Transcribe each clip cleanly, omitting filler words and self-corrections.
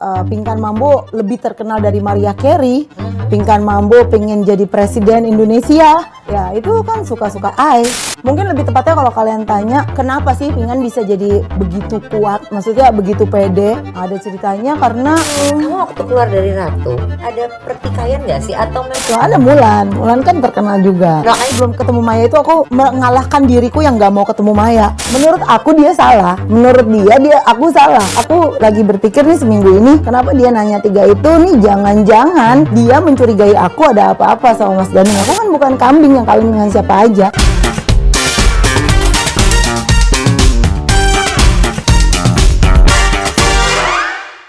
Pinkan Mambo lebih terkenal dari Mariah Carey. Pinkan Mambo pengen jadi presiden Indonesia. Ya itu kan suka-suka ai. Mungkin lebih tepatnya kalau kalian tanya kenapa sih Pinkan bisa jadi begitu kuat, maksudnya begitu pede. Ada ceritanya karena Kamu waktu keluar dari Ratu ada pertikaian nggak sih atau memang ada Mulan kan terkenal juga. Nah, belum ketemu Maya itu aku mengalahkan diriku yang nggak mau ketemu Maya. Menurut aku dia salah, menurut dia aku salah. Aku lagi berpikir nih seminggu ini kenapa dia nanya 3 itu nih, jangan-jangan dia mencurigai aku ada apa-apa sama Mas Danung. Aku kan bukan kambing yang kawin dengan siapa aja.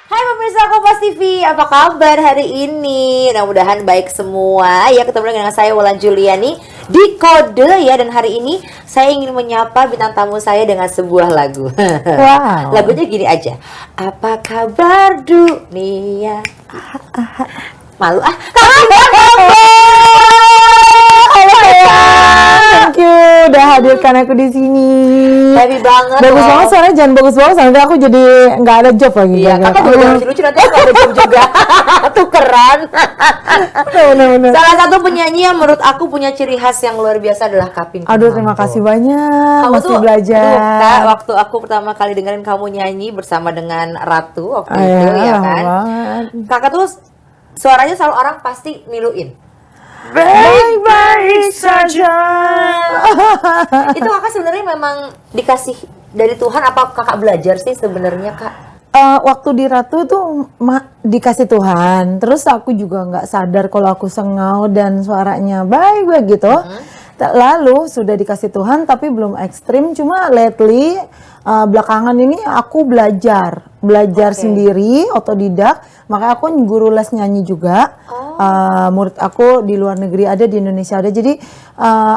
Hai pemirsa Kompas TV, apa kabar hari ini? Mudah-mudahan baik semua. Ya, ketemu lagi dengan saya Wulan Juliani di Kode ya, dan hari ini saya ingin menyapa bintang tamu saya dengan sebuah lagu. Wow. Lagunya gini aja. Apa kabar dunia? Malu ah. Thank you udah hadirkan aku di sini. Happy banget. Bagus loh. banget, soalnya jangan bagus banget sampai aku jadi nggak ada job lagi. Iya, kakak juga jangan lucu-lucu, nanti aku ada job juga. Tukeran. Bener-bener. Salah satu penyanyi yang menurut aku punya ciri khas yang luar biasa adalah Kapin. Aduh, terima kasih banyak. Kamu Masih tuh belajar. aduh, Kak, waktu aku pertama kali dengerin kamu nyanyi bersama dengan Ratu waktu itu ya lama kan. banget. Kakak tuh suaranya selalu orang pasti niluin. Baik-baik saja. Itu kakak sebenarnya memang dikasih dari Tuhan apa kakak belajar sih sebenarnya, Kak? Waktu di Ratu tuh dikasih Tuhan. Terus aku juga nggak sadar kalau aku sengau dan suaranya baik-baik gitu. Lalu sudah dikasih Tuhan tapi belum ekstrim. Cuma lately belakangan ini aku belajar sendiri, otodidak. Makanya aku guru les nyanyi juga. Murid aku di luar negeri ada, di Indonesia ada. Jadi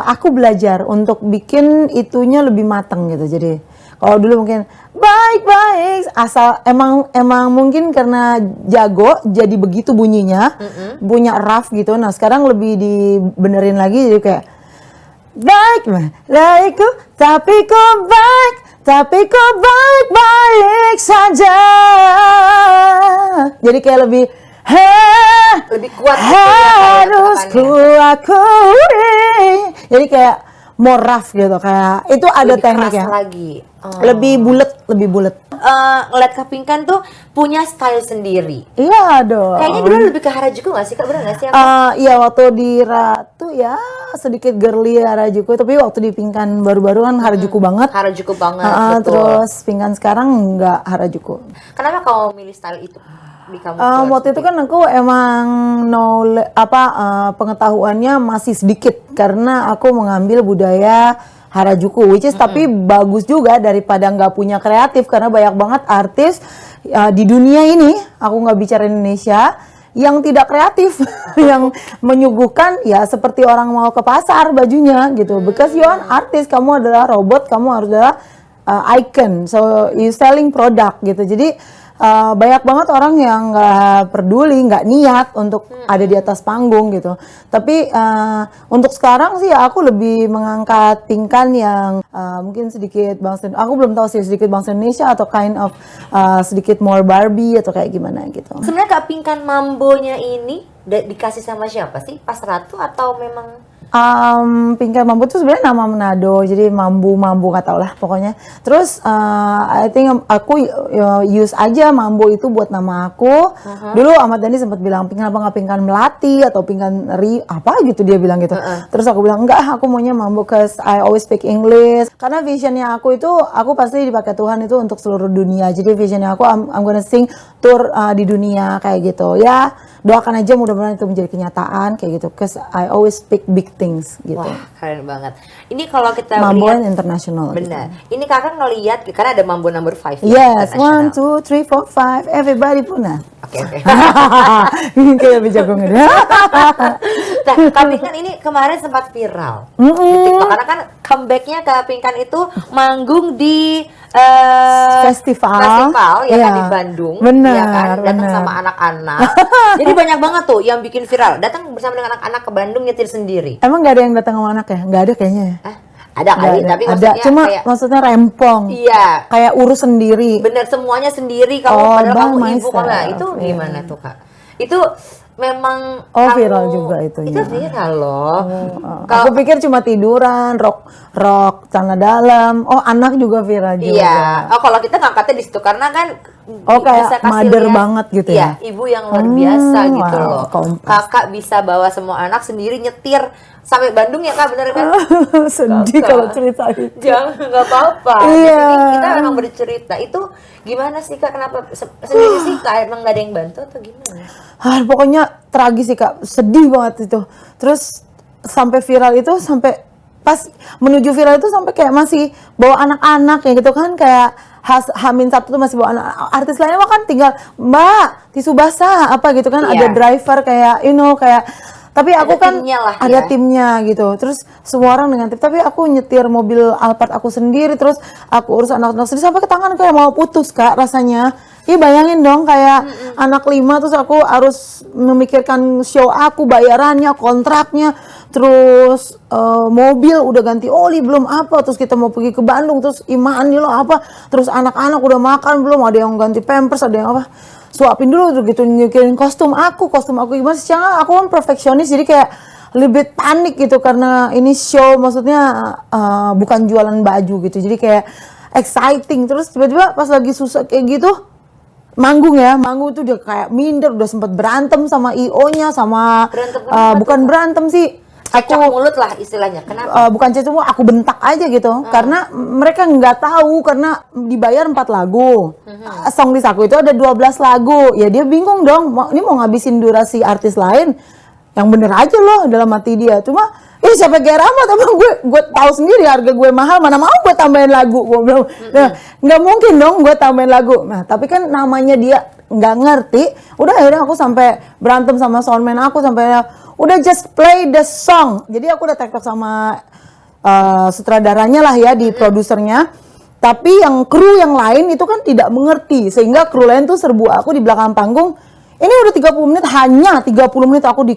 aku belajar untuk bikin itunya lebih matang gitu. Jadi kalau dulu mungkin baik-baik asal emang mungkin karena jago jadi begitu bunyinya, punya rough gitu. Nah sekarang lebih dibenerin lagi jadi kayak baik-baikku tapi ku baik-baik saja. Jadi kayak lebih kuat gitu ya, harus kayak ku akui. Jadi kayak more rough gitu, kayak itu ada lebih tekniknya. keras lagi. Lebih bulet. Ngeliat Kak Pinkan tuh punya style sendiri. Iya dong. Kayaknya dulu lebih ke Harajuku nggak sih, Kak? Bener nggak sih? Iya, waktu di Ratu ya sedikit girly Harajuku, tapi waktu di Pinkan baru-baru kan Harajuku banget. Harajuku banget, betul. Terus Pinkan sekarang nggak Harajuku. Kenapa kamu milih style itu di kamu? Waktu itu kan aku emang pengetahuannya masih sedikit karena aku mengambil budaya Harajuku, which is tapi bagus juga daripada nggak punya kreatif, karena banyak banget artis di dunia ini, aku nggak bicara Indonesia, yang tidak kreatif, yang menyuguhkan ya seperti orang mau ke pasar bajunya gitu. Because you are artis, kamu adalah robot, kamu harus adalah icon, so you selling product gitu. Jadi banyak banget orang yang nggak peduli, nggak niat untuk ada di atas panggung gitu. Tapi untuk sekarang sih aku lebih mengangkat Pinkan yang mungkin sedikit bangsa, aku belum tahu sih sedikit bangsa Indonesia atau kind of sedikit more Barbie atau kayak gimana gitu. Sebenarnya Kak Pinkan Mambonya ini dikasih sama siapa sih? Pas Ratu atau memang? Pinkan Mambo itu sebenarnya nama Manado, jadi Mambu nggak tau lah pokoknya. Terus I think aku use aja Mambo itu buat nama aku. Dulu Ahmad Dhani sempat bilang kenapa nggak Pinkan Melati atau Pinkan apa gitu, dia bilang gitu. Terus aku bilang enggak, aku maunya Mambo cause I always speak English. Karena visionnya aku itu, aku pasti dipakai Tuhan itu untuk seluruh dunia. Jadi visionnya aku I'm gonna sing tour di dunia kayak gitu ya. Doakan aja mudah-mudahan itu menjadi kenyataan kayak gitu. Cause I always speak big things gitu. Wah, keren banget. Ini kalau kita Mambo lihat international. benar. Ini kakak ngelihat karena ada Mambo number 5 Yes, international. 1, 2, 3, 4, 5, everybody punah. Oke. Kayak lebih jago nggak? Nah, Kak Pinkan ini kemarin sempat viral di TikTok karena kan comebacknya Kak Pinkan itu manggung di festival ya kan Iya. di Bandung, Benar, ya kan, datang benar. sama anak-anak. Jadi banyak banget tuh yang bikin viral, datang bersama dengan anak-anak ke Bandung nyetir sendiri. Emang nggak ada yang datang sama anak ya? Nggak ada kayaknya. Ada kali, Nggak tapi ada. maksudnya Cuma kayak maksudnya rempong. iya. Kayak urus sendiri. Bener, semuanya sendiri kamu, All padahal by kamu ibu myself, kamu. Nah, itu iya. gimana tuh Kak? Itu memang Viral juga itunya. Itu viral loh. Aku pikir cuma tiduran, rok celana dalam. Oh, anak juga viral juga. Iya. Oh, kalau kita ngangkatnya di situ karena kan Kayak bisa kasih mother lihat, banget gitu iya, ya. ibu yang luar biasa gitu wow, loh. kompas. Kakak bisa bawa semua anak sendiri nyetir sampai Bandung ya Kak, bener kan? Sedih Kakak. kalau cerita itu. Jangan, nggak apa-apa. Di Iya. sini kita memang bercerita. Itu gimana sih Kak? Kenapa sendiri sih Kak? Emang nggak ada yang bantu atau gimana? Pokoknya tragis sih Kak, sedih banget itu. Terus sampai viral itu, sampai pas menuju viral itu sampai kayak masih bawa anak-anak kayak gitu kan, kayak H-1 tuh masih bawa anak. Artis lainnya mah kan tinggal Mbak tisu basah apa gitu kan, Iya. ada driver kayak kayak, tapi aku Ada kan timnya lah, ada ya. timnya gitu. Terus semua orang dengan tim, tapi aku nyetir mobil Alphard aku sendiri, terus aku urus anak-anak sendiri sampai ke tangan kayak mau putus Kak rasanya. Iya bayangin dong kayak anak 5, terus aku harus memikirkan show aku, bayarannya, kontraknya, terus mobil udah ganti oli belum apa, terus kita mau pergi ke Bandung, terus Imani lo apa, terus anak-anak udah makan belum, ada yang ganti pampers, ada yang apa, suapin dulu tuh gitu, nyikirin kostum aku gimana sih, aku kan perfeksionis jadi kayak lebih panik gitu karena ini show, maksudnya bukan jualan baju gitu, jadi kayak exciting. Terus tiba-tiba pas lagi susah kayak gitu manggung tuh udah kayak minder, udah sempet berantem sama IO-nya, sama Berantem kenapa bukan berantem sih, Cekcok mulut lah istilahnya. Kenapa? bukan cecok, aku bentak aja gitu karena mereka nggak tahu, karena dibayar 4 lagu, song list aku itu ada 12 lagu, ya dia bingung dong, ini mau ngabisin durasi artis lain, yang bener aja loh dalam hati dia, cuma siapa kayak Rama, tapi gue tahu sendiri harga gue mahal, mana mau gue tambahin lagu, gue bilang nggak mungkin dong gue tambahin lagu. Nah tapi kan namanya dia nggak ngerti, udah akhirnya aku sampai berantem sama soundman aku, sampai udah just play the song. Jadi aku udah tektok sama sutradaranya lah ya, di produsernya. Tapi yang kru yang lain itu kan tidak mengerti, sehingga kru lain tuh serbu aku di belakang panggung. Ini udah 30 menit, hanya 30 menit aku di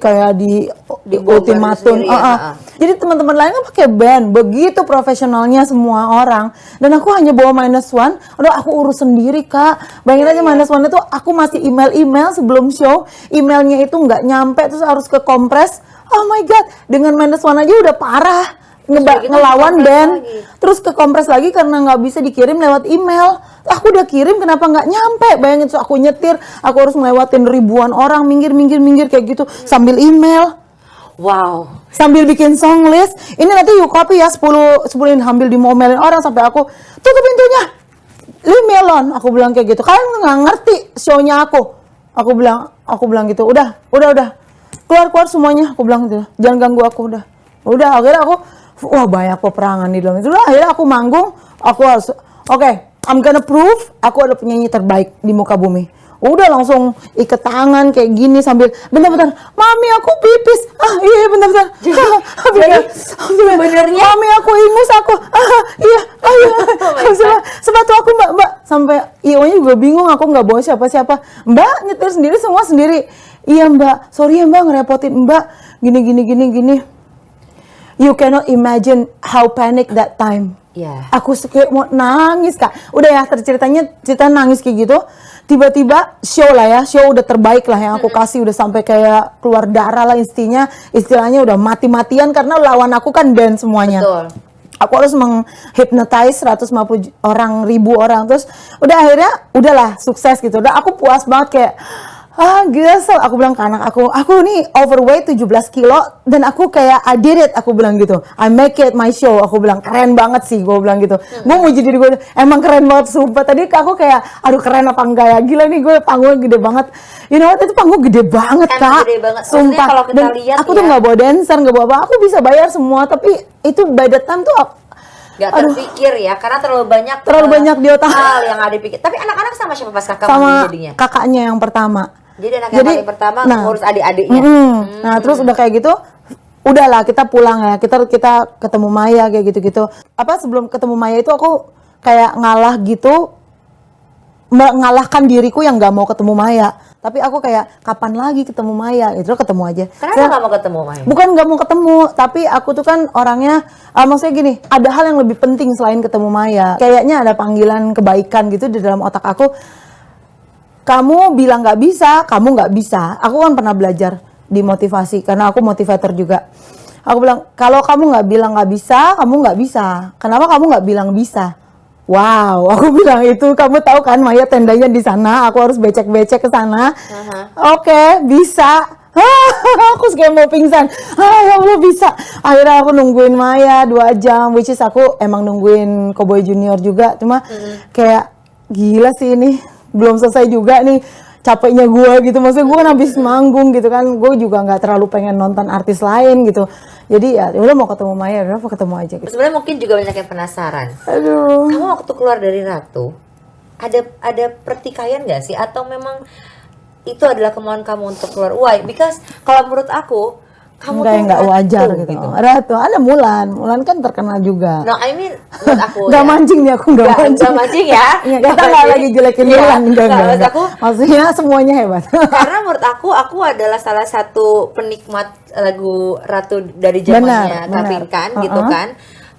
ultimatum. sendiri ya, Jadi teman-teman lain kan pakai band, begitu profesionalnya semua orang. Dan aku hanya bawa -1, udah aku urus sendiri Kak. Bayangin aja -1 itu aku masih email sebelum show, emailnya itu nggak nyampe, terus harus ke kompres. Oh my god, dengan -1 aja udah parah. Ngelawan band, terus ke kompres lagi karena nggak bisa dikirim lewat email. Aku udah kirim, kenapa nggak nyampe? Bayangin, so aku nyetir, aku harus ngelewatin ribuan orang, minggir kayak gitu sambil email. Wow. Sambil bikin song list. Ini nanti you copy ya, 10 ambil dimomelin orang sampai aku tutup pintunya. Leave me alone, aku bilang kayak gitu. Kalian nggak ngerti show-nya aku. Aku bilang gitu. Udah. Keluar semuanya, aku bilang gitu. Jangan ganggu aku udah. Udah akhirnya aku banyak peperangan di dalam itu. Udah akhirnya aku manggung, aku harus I'm gonna prove aku ada penyanyi terbaik di muka bumi. Udah langsung ikat tangan kayak gini sambil bentar, mami aku pipis. Iya bentar. Sebenarnya mami aku ingus aku. Iya. Sepatu aku mbak. Sampai IO-nya juga bingung, aku nggak bawa siapa-siapa. Mbak nyetir sendiri, semua sendiri. Iya mbak, sorry ya mbak ngerepotin mbak. Gini. You cannot imagine how panic that time. Iya. Aku kayak mau nangis Kak. Udah ya cerita nangis kayak gitu. Tiba-tiba show udah terbaik lah yang aku kasih, udah sampai kayak keluar darah lah istilahnya udah mati-matian karena lawan aku kan band semuanya. Betul. Aku harus menghipnotize 150 orang, 1000 orang, terus udah akhirnya udahlah sukses gitu. Udah aku puas banget kayak gila, aku bilang ke anak aku nih overweight 17 kilo dan aku kayak I did it, aku bilang gitu. I make it my show, aku bilang keren banget sih, gue bilang gitu. Gue mau jadi gue, emang keren banget sumpah. Tadi aku kayak aduh keren apa enggak ya, gila nih gue panggungnya gede banget. You know what, itu panggung gede banget Kak. Gede banget. Sumpah. Kalau kita Dan lihat aku tuh nggak bawa dancer, nggak bawa apa, aku bisa bayar semua, tapi itu by the time tuh Gak terpikir ya, karena terlalu banyak di otak. hal yang ada dipikir. Tapi anak-anak sama siapa pas kakak Sama mandi jadinya? kakaknya yang pertama. Jadi anak yang paling pertama ngurus adik-adiknya. Nah terus udah kayak gitu, udahlah kita pulang ya, kita ketemu Maya kayak gitu-gitu. Sebelum ketemu Maya itu aku kayak ngalah gitu, mengalahkan diriku yang nggak mau ketemu Maya. Tapi aku kayak kapan lagi ketemu Maya? Itu ketemu aja. Kenapa nggak mau ketemu Maya? Bukan nggak mau ketemu, tapi aku tuh kan orangnya, maksudnya gini, ada hal yang lebih penting selain ketemu Maya. Kayaknya ada panggilan kebaikan gitu di dalam otak aku. Kamu bilang nggak bisa, kamu nggak bisa. Aku kan pernah belajar di motivasi, karena aku motivator juga. Aku bilang, kalau kamu nggak bilang nggak bisa, kamu nggak bisa. Kenapa kamu nggak bilang bisa? Wow, aku bilang itu, kamu tahu kan Maya tendanya di sana, aku harus becek-becek ke sana. Oke, bisa. Aku kayak mau pingsan. Ya Allah bisa. Akhirnya aku nungguin Maya 2 jam, which is aku emang nungguin Cowboy Junior juga. Cuma kayak gila sih ini, belum selesai juga nih. Capeknya gue gitu, maksudnya gue kan habis manggung gitu kan, gue juga nggak terlalu pengen nonton artis lain gitu. Jadi ya udah mau ketemu Maya, udah mau ketemu aja gitu. Sebenarnya mungkin juga banyak yang penasaran. Aduh. Kamu waktu keluar dari Ratu, ada pertikaian nggak sih? Atau memang itu adalah kemauan kamu untuk keluar? Why? Because kalau menurut aku, kamu tuh Nggak wajar Ratu, gitu. Ratu, ada Mulan kan terkenal juga. No, I mean menurut aku Nggak ya. mancing nih aku, nggak mancing. Nggak mancing ya. Iya, kita nggak lagi jelekin Iya. Mulan, enggak. Maksud aku, Maksudnya semuanya hebat. karena menurut aku adalah salah satu penikmat lagu Ratu dari zamannya Benar. Kapinkan gitu kan.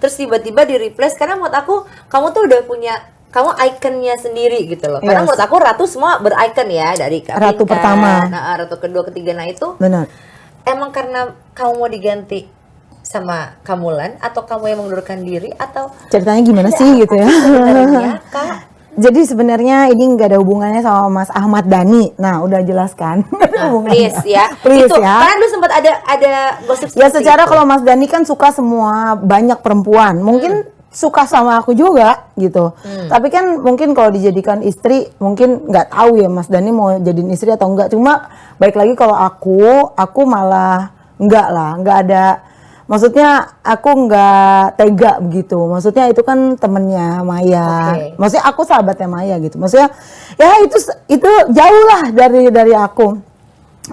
Terus tiba-tiba di replace, karena menurut aku kamu tuh udah punya, kamu ikonnya sendiri gitu loh. Karena Yes. menurut aku Ratu semua berikon ya, dari Kapinkan, Ratu pertama. nah, Ratu kedua, ketiga, nah itu Benar. emang karena kamu mau diganti sama Kamulan, atau kamu yang mengundurkan diri, atau Ceritanya gimana sih gitu ya? sebenarnya Kak? Jadi sebenarnya ini nggak ada hubungannya sama Mas Ahmad Dhani. Nah, udah jelaskan. Nah, please ya. Please itu, ya. karena dulu sempat ada gosip Ya seperti secara itu. kalau Mas Dhani kan suka semua banyak perempuan. Mungkin suka sama aku juga gitu. Tapi kan mungkin kalau dijadikan istri mungkin nggak tahu ya Mas Dhani mau jadiin istri atau enggak. Cuma baik lagi kalau aku malah enggak lah, nggak ada. Maksudnya aku nggak tega begitu. Maksudnya itu kan temennya Maya. Oke. Maksudnya aku sahabatnya Maya gitu. Maksudnya ya itu jauh lah dari aku.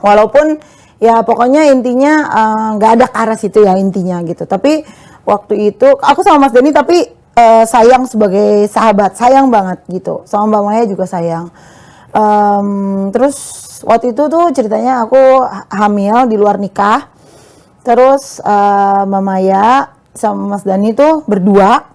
Walaupun ya pokoknya intinya nggak ada ke arah situ ya intinya gitu. Tapi waktu itu aku sama Mas Denny tapi sayang sebagai sahabat, sayang banget gitu. Sama Mbak Maya juga sayang. Terus waktu itu tuh ceritanya aku hamil di luar nikah. Terus Mbak Maya sama Mas Dhani tuh berdua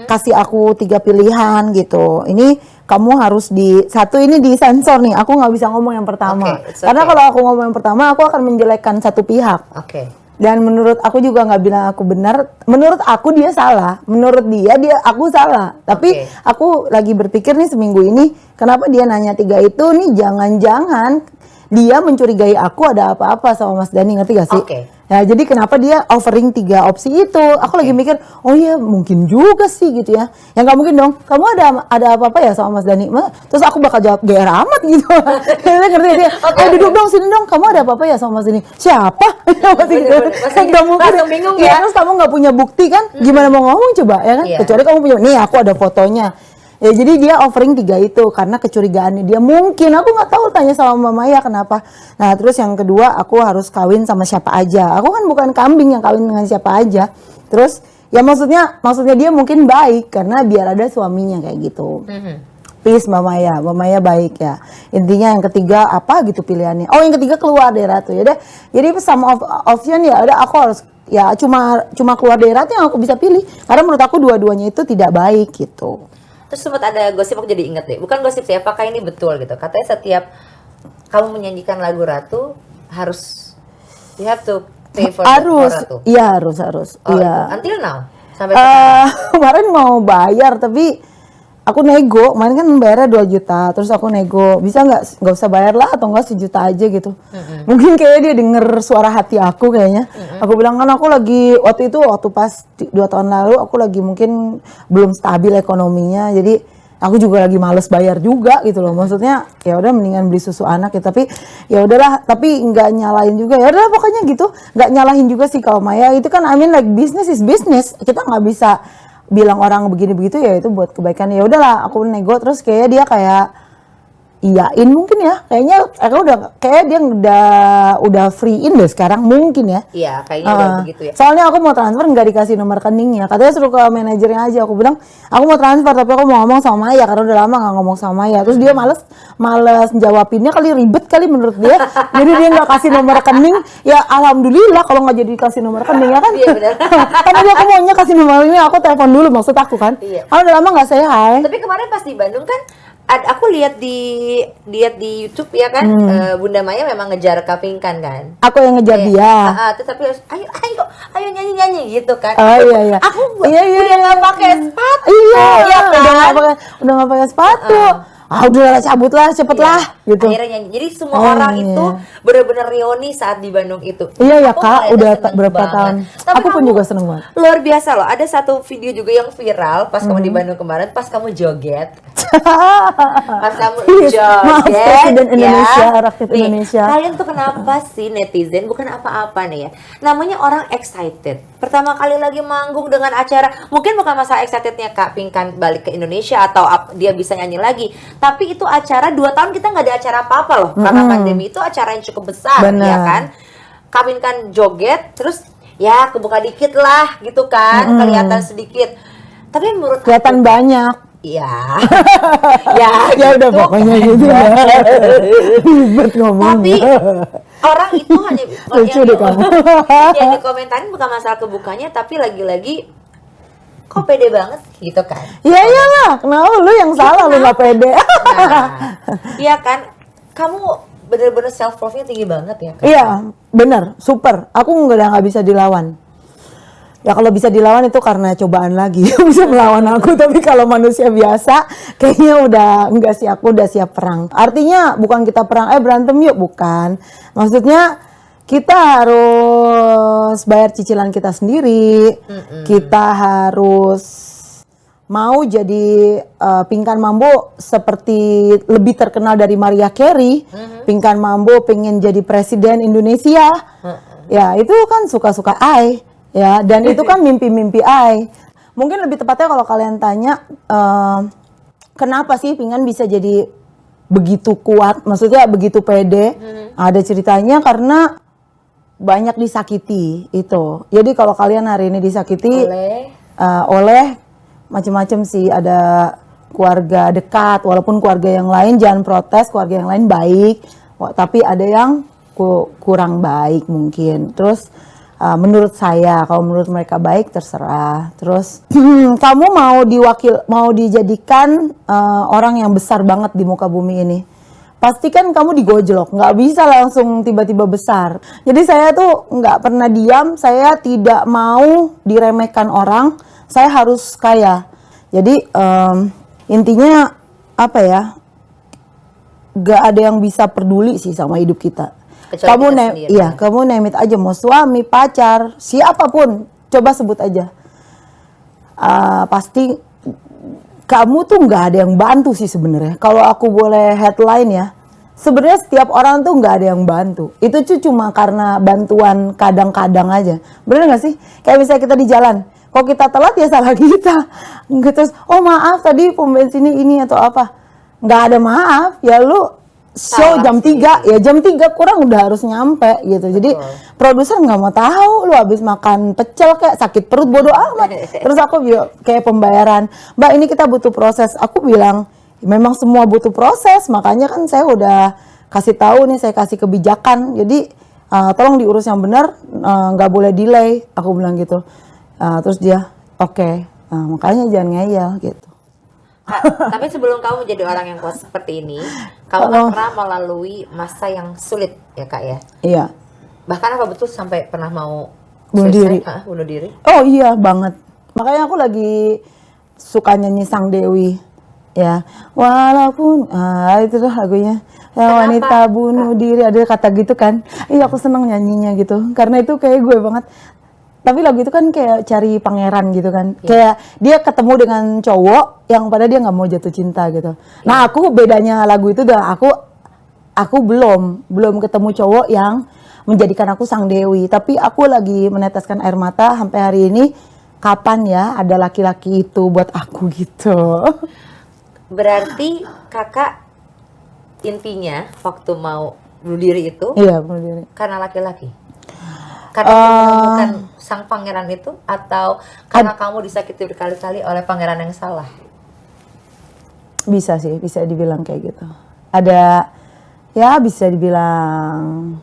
kasih aku 3 pilihan gitu. Ini kamu harus satu ini disensor nih. Aku nggak bisa ngomong yang pertama. Okay, it's okay. Karena kalau aku ngomong yang pertama, aku akan menjelekkan satu pihak. Oke. Dan menurut aku juga nggak bilang aku benar. Menurut aku dia salah. Menurut dia aku salah. Tapi Oke. aku lagi berpikir nih seminggu ini, kenapa dia nanya 3 itu nih? Jangan-jangan dia mencurigai aku ada apa-apa sama Mas Dhani, ngerti gak sih? Oke. Ya, jadi kenapa dia offering 3 opsi itu? Aku lagi mikir, oh iya mungkin juga sih gitu ya. Ya nggak mungkin dong. Kamu ada apa-apa ya sama Mas Dhani? Terus aku bakal jawab GR amat gitu. Ngerti dia? Duduk dong sini dong. Kamu ada apa-apa ya sama Mas Dhani? Siapa? Masih gitu. Nggak mungkin. langsung bingung Iya, ya. terus kamu nggak punya bukti kan? Gimana mau ngomong coba ya kan? Iya. Kecuali kamu punya. Nih aku ada fotonya. Ya jadi dia offering 3 itu karena kecurigaannya dia, mungkin aku nggak tahu, tanya sama Mama Maya kenapa. Nah terus yang kedua, aku harus kawin sama siapa aja. Aku kan bukan kambing yang kawin dengan siapa aja. Terus ya maksudnya dia mungkin baik karena biar ada suaminya kayak gitu. Please Mama Maya baik ya. Intinya yang ketiga apa gitu pilihannya. Oh yang ketiga keluar dari Ratu ya deh. Jadi sama option ya udah aku harus ya cuma keluar dari Ratu yang aku bisa pilih. Karena menurut aku dua-duanya itu tidak baik gitu. Terus sempat ada gosip, aku jadi inget deh. Bukan gosip sih, apakah ini betul gitu. Katanya setiap kamu menyanyikan lagu Ratu harus you have to pay for Ratu. Iya harus. Oh, Iya. until now sampai sekarang. Kemarin mau bayar tapi aku nego. Kemarin kan bayarnya 2 juta. Terus aku nego, bisa nggak usah bayar lah atau nggak 1 juta aja gitu. Mungkin kayak dia denger suara hati aku kayaknya. Aku bilang kan aku lagi waktu pas 2 tahun lalu aku lagi mungkin belum stabil ekonominya. Jadi aku juga lagi males bayar juga gitu loh. Maksudnya ya udah mendingan beli susu anak ya. Tapi ya udahlah. Tapi nggak nyalain juga. Ya udah pokoknya gitu. Nggak nyalahin juga sih kalau Maya. Itu kan I mean like business is business. Kita nggak bisa bilang orang begini begitu ya itu buat kebaikan. Ya udahlah aku nego. Terus kayaknya dia kayak iyain mungkin ya. Kayaknya dia udah free in deh sekarang mungkin ya. Iya, kayaknya udah begitu ya. Soalnya aku mau transfer nggak dikasih nomor rekeningnya. Katanya suruh ke manajernya aja. Aku bilang, aku mau transfer tapi aku mau ngomong sama Maya karena udah lama nggak ngomong sama Maya. Terus dia males jawabinnya, kali ribet kali menurut dia. Jadi dia nggak kasih nomor rekening. Ya alhamdulillah kalau nggak jadi kasih nomor rekening ya kan. Iya benar. Karena dia aku maunya kasih nomor ini, aku telepon dulu maksud aku kan. Iya. Kalau udah lama nggak say hi. Tapi kemarin pas di Bandung kan aku lihat di YouTube ya kan, Bunda Maya memang ngejar Kak Pinkan kan. Aku yang ngejar dia. Tapi ayo nyanyi gitu kan. Oh iya. Aku iya. udah nggak pakai sepatu. Iya kan? udah nggak pakai sepatu. Udah cepet lah gitu. Akhirnya nyanyi. Jadi semua orang itu benar-benar reuni saat di Bandung itu. Iya ya Aku Kak, ngeliatnya udah seneng berapa banget. tahun. Tapi Aku pun kamu juga seneng banget. Luar biasa loh. Ada satu video juga yang viral pas kamu di Bandung kemarin, pas kamu joget. Pas kamu joget. Maaf, Presiden Indonesia, rakyat Nih, Indonesia. Kalian tuh kenapa sih netizen? Bukan apa-apa nih ya. Namanya orang excited. Pertama kali lagi manggung dengan acara, mungkin bukan masalah excitednya Kak Pinkan balik ke Indonesia atau dia bisa nyanyi lagi, tapi itu acara 2 tahun kita nggak ada acara apa-apa loh, karena pandemi itu acara yang cukup besar. Bener. Ya kan. Kak Pinkan joget, terus ya kebuka dikit lah gitu kan, kelihatan sedikit. Tapi menurut Kelihatan banyak. Iya. Ya udah gitu. pokoknya gitu ya. Ribet ngomongnya. Tapi orang itu hanya Lucu deh kamu. yang dikomentarin bukan masalah kebukanya, tapi lagi-lagi kok pede banget gitu kan. Iya iyalah, kenapa lu yang salah lu nggak pede? Nah, iya kan, kamu bener-bener self love-nya tinggi banget ya kan? Iya, bener, super. Aku nggak bisa dilawan. Ya kalau bisa dilawan itu karena cobaan lagi bisa melawan aku, tapi kalau manusia biasa kayaknya udah enggak sih, aku udah siap perang. Artinya bukan kita perang berantem yuk, bukan. Maksudnya kita harus bayar cicilan kita sendiri. Kita harus mau jadi Pinkan Mambo seperti lebih terkenal dari Mariah Carey. Pinkan Mambo pengen jadi presiden Indonesia. Ya itu kan suka-suka I. Ya, dan itu kan mimpi-mimpi I. Mungkin lebih tepatnya kalau kalian tanya, kenapa sih Pinkan bisa jadi begitu kuat, maksudnya begitu pede? Ada ceritanya karena banyak disakiti itu. Jadi kalau kalian hari ini disakiti oleh macam-macam sih, ada keluarga dekat, walaupun keluarga yang lain jangan protes, keluarga yang lain baik, tapi ada yang kurang baik mungkin. Terus menurut saya, kalau menurut mereka baik terserah. Terus kamu mau dijadikan orang yang besar banget di muka bumi ini, pastikan kamu digojlok, nggak bisa langsung tiba-tiba besar. Jadi saya tuh nggak pernah diam, saya tidak mau diremehkan orang, saya harus kaya. Jadi intinya apa ya, nggak ada yang bisa peduli sih sama hidup kita. Kamu name it aja, mau suami, pacar, siapapun, coba sebut aja. Pasti kamu tuh nggak ada yang bantu sih sebenarnya. Kalau aku boleh headline ya, sebenarnya setiap orang tuh nggak ada yang bantu. Itu tuh cuma karena bantuan kadang-kadang aja. Bener nggak sih? Kayak misalnya kita di jalan, kalau kita telat ya salah kita. Nggak, terus, oh maaf tadi pom bensinnya ini atau apa. Nggak ada maaf, ya lu show jam 3, ya jam 3 kurang udah harus nyampe gitu. Jadi produser nggak mau tahu lu habis makan pecel kayak sakit perut, bodo amat. Terus aku bilang kayak pembayaran, Mbak ini kita butuh proses. Aku bilang memang semua butuh proses, makanya kan saya udah kasih tahu nih, saya kasih kebijakan. Jadi tolong diurus yang benar, nggak boleh delay. Aku bilang gitu. Terus dia oke. Makanya jangan ngeyel gitu. Tapi sebelum kamu menjadi orang yang kuat seperti ini, kamu kan pernah melalui masa yang sulit ya Kak ya? Iya. Bahkan apa betul sampai pernah mau bunuh diri? Bunuh diri? Oh iya banget. Makanya aku lagi suka nyanyi Sang Dewi. Ya, walaupun itu tuh lagunya. Ya, wanita bunuh diri, ada kata gitu kan. Iya aku seneng nyanyinya gitu. Karena itu kayak gue banget. Tapi lagu itu kan kayak cari pangeran gitu kan. Kayak dia ketemu dengan cowok yang pada dia nggak mau jatuh cinta gitu. Nah aku bedanya lagu itu dah aku belum ketemu cowok yang menjadikan aku sang dewi. Tapi aku lagi meneteskan air mata sampai hari ini. Kapan ya ada laki-laki itu buat aku gitu. Berarti kakak intinya waktu mau bunuh diri itu Iya, bunuh diri. karena laki-laki? Karena menemukan sang pangeran itu, atau karena kamu disakiti berkali-kali oleh pangeran yang salah? Bisa sih, bisa dibilang kayak gitu. Ada, ya bisa dibilang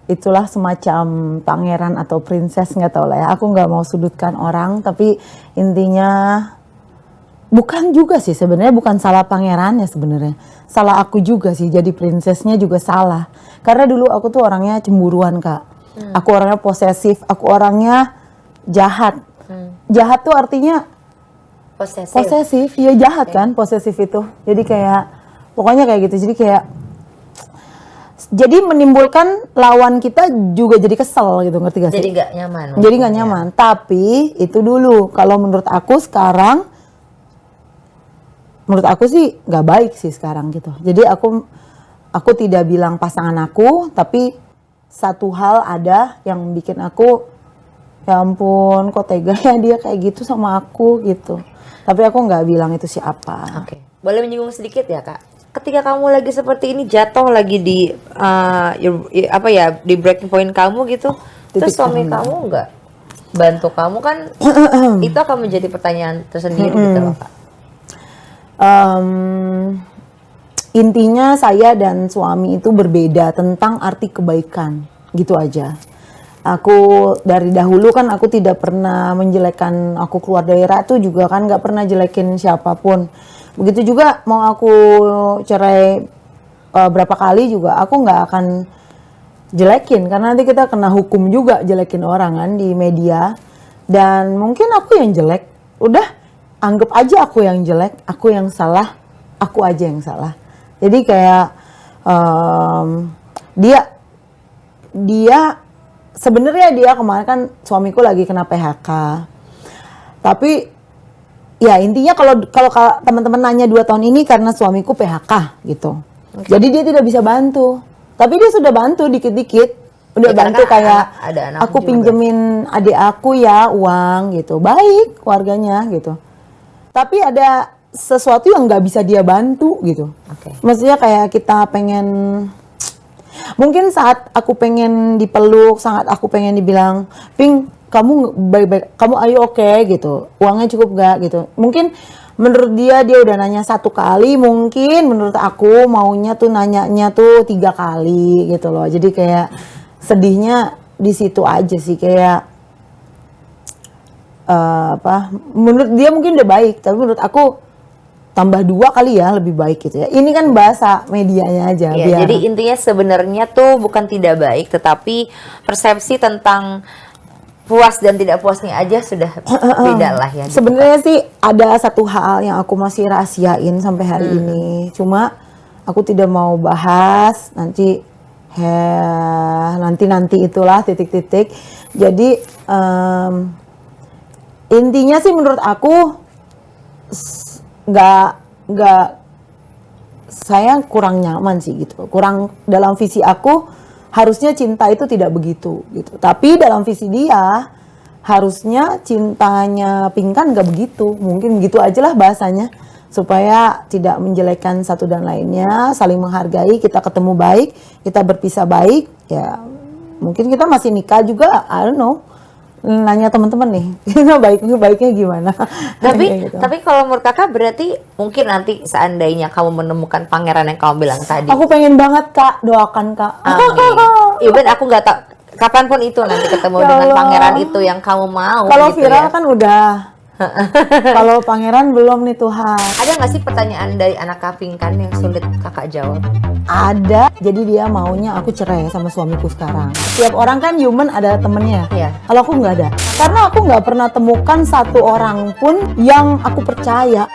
itulah semacam pangeran atau princess, nggak tahu lah ya. Aku nggak mau sudutkan orang, tapi intinya bukan juga sih sebenarnya, bukan salah pangerannya sebenarnya. Salah aku juga sih, jadi princessnya juga salah. Karena dulu aku tuh orangnya cemburuan, Kak. Aku orangnya posesif, aku orangnya jahat. Jahat tuh artinya Posesif. posesif, ya jahat kan posesif itu. Jadi kayak pokoknya kayak gitu. Jadi menimbulkan lawan kita juga jadi kesel gitu, ngerti gak sih? Jadi nggak nyaman. Jadi nggak nyaman. Tapi itu dulu. Kalau menurut aku sekarang, menurut aku sih nggak baik sih sekarang gitu. Jadi aku tidak bilang pasangan aku, tapi satu hal ada yang bikin aku, ya ampun kok tega ya dia kayak gitu sama aku gitu. Tapi aku nggak bilang itu siapa. Oke. Boleh menyinggung sedikit ya, Kak? Ketika kamu lagi seperti ini, jatuh lagi di di breaking point kamu gitu, terus suami kamu nggak bantu kamu kan? Itu akan menjadi pertanyaan tersendiri gitu loh, Kak. Intinya saya dan suami itu berbeda tentang arti kebaikan, gitu aja. Aku dari dahulu kan aku tidak pernah menjelekkan, aku keluar daerah tuh juga kan nggak pernah jelekin siapapun. Begitu juga mau aku cerai berapa kali juga aku nggak akan jelekin, karena nanti kita kena hukum juga jelekin orang kan di media. Dan mungkin aku yang jelek, udah anggap aja aku yang jelek, aku yang salah, aku aja yang salah. Jadi kayak dia sebenarnya dia kemarin kan suamiku lagi kena PHK. Tapi ya intinya kalau teman-teman nanya 2 tahun ini karena suamiku PHK gitu. Jadi dia tidak bisa bantu. Tapi dia sudah bantu dikit-dikit. Udah Ya, bantu karena kayak ada anak aku juga. pinjemin adik aku ya uang gitu. Baik keluarganya gitu. Tapi ada sesuatu yang nggak bisa dia bantu gitu. Oke. Maksudnya kayak kita pengen, mungkin saat aku pengen dipeluk, saat aku pengen dibilang, Ping, kamu baik-baik, kamu ayo oke gitu, uangnya cukup gak gitu. Mungkin menurut dia udah nanya 1 kali, mungkin menurut aku maunya tuh nanyanya tuh 3 kali gitu loh. Jadi kayak sedihnya di situ aja sih, kayak menurut dia mungkin udah baik, tapi menurut aku tambah 2 kali ya lebih baik gitu ya. Ini kan bahasa medianya aja. Ya, jadi intinya sebenarnya tuh bukan tidak baik, tetapi persepsi tentang puas dan tidak puasnya aja sudah beda lah ya. Sebenarnya sih ada satu hal yang aku masih rahasiain sampai hari ini. Cuma aku tidak mau bahas nanti itulah titik-titik. Jadi intinya sih menurut aku nggak saya kurang nyaman sih gitu. Kurang dalam visi aku harusnya cinta itu tidak begitu gitu. Tapi dalam visi dia harusnya cintanya Pinkan nggak begitu. Mungkin gitu aja lah bahasanya, supaya tidak menjelekkan satu dan lainnya, saling menghargai, kita ketemu baik, kita berpisah baik. Ya mungkin kita masih nikah juga, I don't know. Nanya teman-teman nih, baiknya gimana? Tapi Gitu. tapi kalau menurut kakak berarti mungkin nanti seandainya kamu menemukan pangeran yang kamu bilang tadi. Aku pengen banget Kak, doakan Kak. Amin. Even aku nggak tahu kapanpun itu nanti ketemu Ya dengan Allah. pangeran itu yang kamu mau. Kalau gitu viral ya. kan udah. Kalau pangeran belum nih Tuhan. Ada nggak sih pertanyaan dari anak Kak Pinkan yang sulit kakak jawab? Ada, jadi dia maunya aku cerai sama suamiku sekarang. Tiap orang kan human ada temennya. Iya. Kalau aku nggak ada, karena aku nggak pernah temukan satu orang pun yang aku percaya.